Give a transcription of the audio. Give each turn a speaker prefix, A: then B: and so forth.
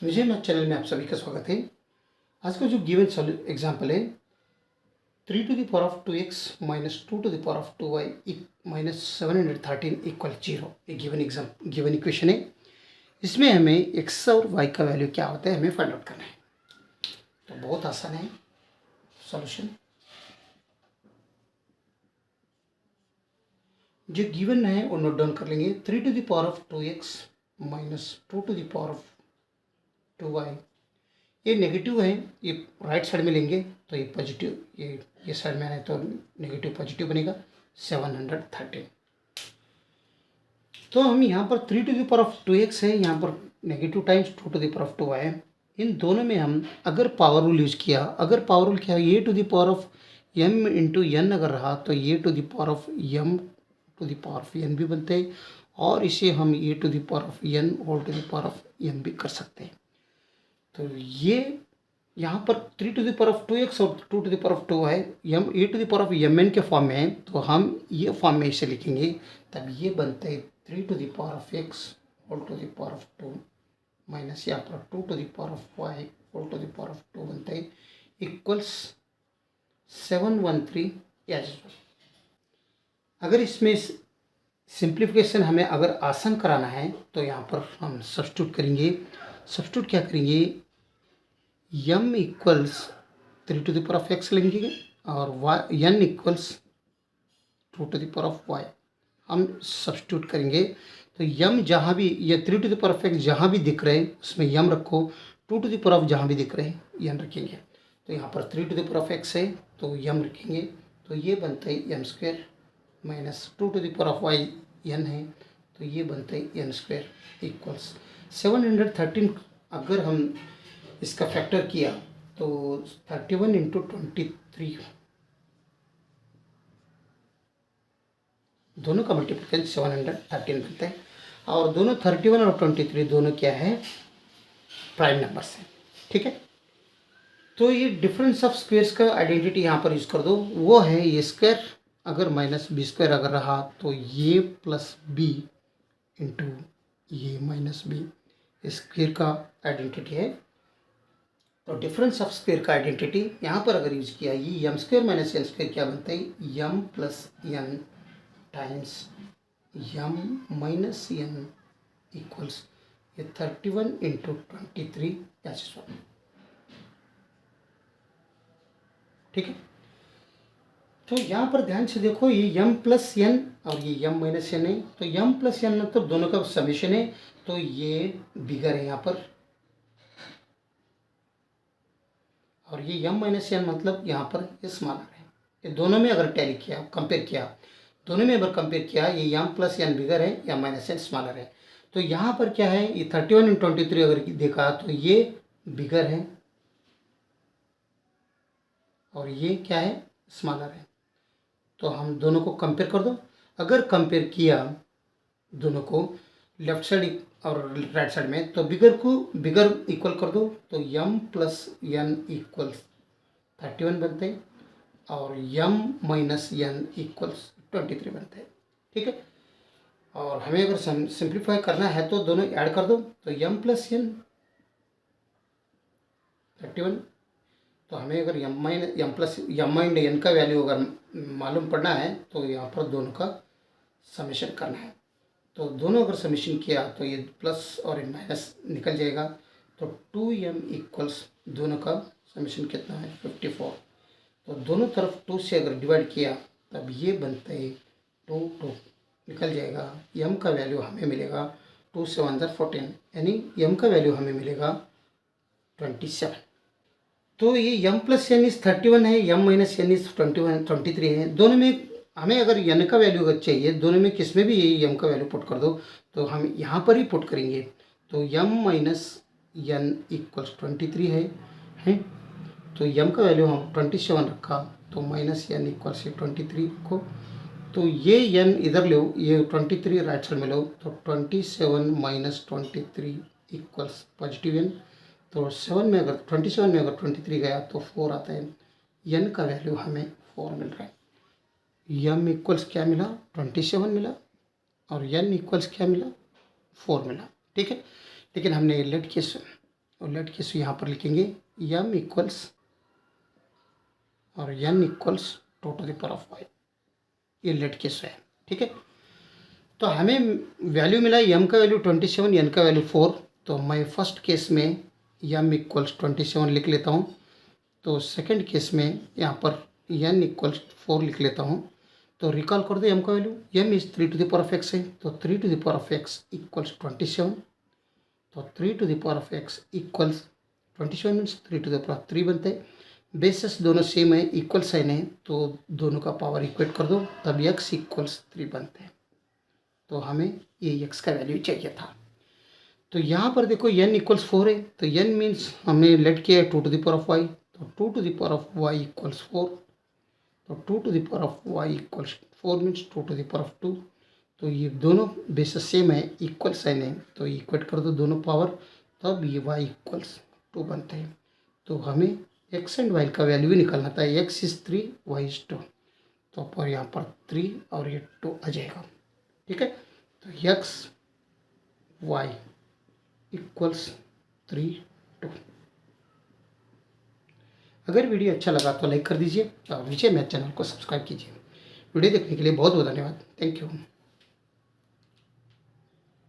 A: विजय math channel में आप सभी का स्वागत है। आज का जो गिवन एग्जाम्पल है 3 to the power of 2x minus 2 to the power of 2y minus 713 equal 0। एक गिवन इक्वेशन है। इसमें हमें x और y का वैल्यू क्या होता है हमें फाइंड आउट करना है। तो बहुत आसान है सॉल्यूशन। जो गिवन है वो नोट डाउन कर लेंगे। 3 to the power of 2x minus 2 to the power of 2y ये नेगेटिव है, ये राइट साइड में लेंगे तो ये पॉजिटिव, ये साइड में आए तो नेगेटिव पॉजिटिव बनेगा 713। तो हम यहाँ पर 3 to the power of 2x है, यहाँ पर negative times 2 to the power of 2y है। इन दोनों में हम अगर पावर रूल यूज किया, अगर पावर रूल क्या ये m इंटू n अगर रहा तो ये m to the power of n भी बनते हैं और इसे हम a to the power of n whole to the power of m भी कर सकते हैं। तो ये यहाँ पर 3 to the power of 2x और 2 to the power of 2y a to the power of mn के फॉर्म में है, तो हम ये फॉर्म में इसे लिखेंगे तब ये बनता है 3 to the power of x whole to the power of 2 minus यहाँ पर 2 to the power of y whole to the power of 2 बनता है इक्वल्स 713 एज। अगर इसमें सिंप्लीफिकेशन हमें अगर आसान कराना है तो यहाँ पर हम सब्स्टिट्यूट करेंगे। सब्स्टिट्यूट क्या करेंगे, m equals 3 to the power of x लेंगे और n equals 2 to the power of y हम सब्स्टिट्यूट करेंगे। तो m जहाँ भी ये 3 to the power of x जहाँ भी दिख रहे हैं उसमें m रखो, 2 to the power of जहाँ भी दिख रहे हैं n रखेंगे। तो यहाँ पर 3 to the power of x है तो m रखेंगे, तो ये बनता है m square minus 2 to the power of y n है तो ये बनता है n स्क्वायर इक्वल्स 713। अगर हम इसका फैक्टर किया तो 31 इंटू 23 दोनों का मल्टीप्लिकेशन 713 बनता है और दोनों 31 और 23 दोनों क्या है प्राइम नंबर्स हैं। ठीक है, तो ये डिफरेंस ऑफ स्क्वेयर्स का आइडेंटिटी यहाँ पर यूज़ कर दो, वो है ये स्क्वायर अगर माइनस बी स्क्वायर अगर रहा तो ये प्लस बी इंटू ये माइनस बी स्क्वेयर का आइडेंटिटी है। तो डिफरेंस ऑफ स्क्वेयर का आइडेंटिटी यहाँ पर अगर यूज किया ये m square minus n square क्या बनता है m plus n times m minus n equals ये 31 इंटू 23 एच। ठीक है, तो यहाँ पर ध्यान से देखो ये m प्लस n और ये m माइनस n है, तो m प्लस n मतलब दोनों का समेशन है तो ये बिगर है यहाँ पर, और ये m माइनस n मतलब यहाँ पर ये स्मॉलर है। ये दोनों में अगर टैली किया कंपेयर किया, दोनों में अगर कंपेयर किया ये m प्लस n बिगर है या माइनस n स्मॉलर है। तो यहाँ पर क्या है ये 31 इंटू 23 अगर देखा तो ये बिगर है और ये क्या है स्मॉलर है। तो हम दोनों को कंपेयर कर दो, अगर कंपेयर किया दोनों को लेफ्ट साइड और राइट साइड में तो बिगर को बिगर इक्वल कर दो तो m प्लस n इक्वल्स 31 बनते हैं और m माइनस n इक्वल्स 23 बनते हैं। ठीक है, और हमें अगर सिंप्लीफाई करना है तो दोनों ऐड कर दो तो m प्लस n 31, तो हमें अगर m plus m and n का वैल्यू अगर मालूम पड़ना है तो यहाँ पर दोनों का समेशन करना है। तो दोनों अगर समेशन किया तो ये प्लस और माइनस निकल जाएगा, तो 2m इक्वल्स दोनों का समेशन कितना है 54। तो दोनों तरफ 2 से अगर डिवाइड किया तब ये बनता है 2 निकल जाएगा। m का वैल्यू हमें मिलेगा 2 से 1 14 यानी m का वैल्यू हमें मिलेगा 27। तो ये m प्लस n इज 31 है, m माइनस n इज 23 है। दोनों में हमें अगर n का वैल्यू अगर चाहिए, दोनों में किस में भी ये m का वैल्यू पुट कर दो तो हम यहाँ पर ही पुट करेंगे। तो m माइनस n इक्वल्स 23 है तो m का वैल्यू हम 27 रखा तो माइनस n इक्वल्स 23 को, तो ये n इधर लो, ये 23 राइट साइड में लो तो 27 माइनस 23 इक्वल्स पॉजिटिव n। तो 27 में अगर 23 गया तो 4 आता है, n का वैल्यू हमें 4 मिल रहा है। m इक्वल्स क्या मिला 27 मिला और n इक्वल्स क्या मिला 4 मिला। ठीक है, लेकिन हमने लेट केस तो लेट केस यहाँ पर लिखेंगे m इक्वल्स और n equals 2 to the power of y, ये लेट केस है। ठीक है, तो हमें वैल्यू मिला m का वैल्यू 27, n का वैल्यू 4। तो मैं फर्स्ट केस में m इक्वल्स 27 लिख लेता हूँ। तो सेकंड केस में यहाँ पर n इक्वल्स 4 लिख लेता हूँ। तो रिकॉल कर दो m का value, m is 3 to the power of x है, तो 3 to the power of x equals 27। तो 3 to the power of x equals 27 means 3 to the power 3 बनते हैं। बेसिस दोनों सेम है, इक्वल साइन है, तो दोनों का पावर इक्वेट कर दो, तब x इक्वल्स 3 बनते हैं। तो हमें ये x का वैल्यू चाहिए था। तो यहाँ पर देखो n इक्वल्स 4 है, तो n मीन्स हमने लेट किया है 2 to the power of y, तो 2 to the power of y equals 4। तो 2 to the power of y equals 4 means 2 to the power of 2। तो ये दोनों बेसिस सेम है, इक्वल साइन है, तो इक्वेट कर दो दोनों पावर, तब ये y इक्वल्स 2 बनते हैं। तो हमें x एंड y का वैल्यू भी निकालना था, x इज 3, y इज 2। तो पर यहाँ पर 3 और ये 2 आ जाएगा। ठीक है, तो x y इक्वल्स 3 2। अगर वीडियो अच्छा लगा तो लाइक कर दीजिए और विजय मैथ चैनल को सब्सक्राइब कीजिए। वीडियो देखने के लिए बहुत बहुत धन्यवाद। Thank you.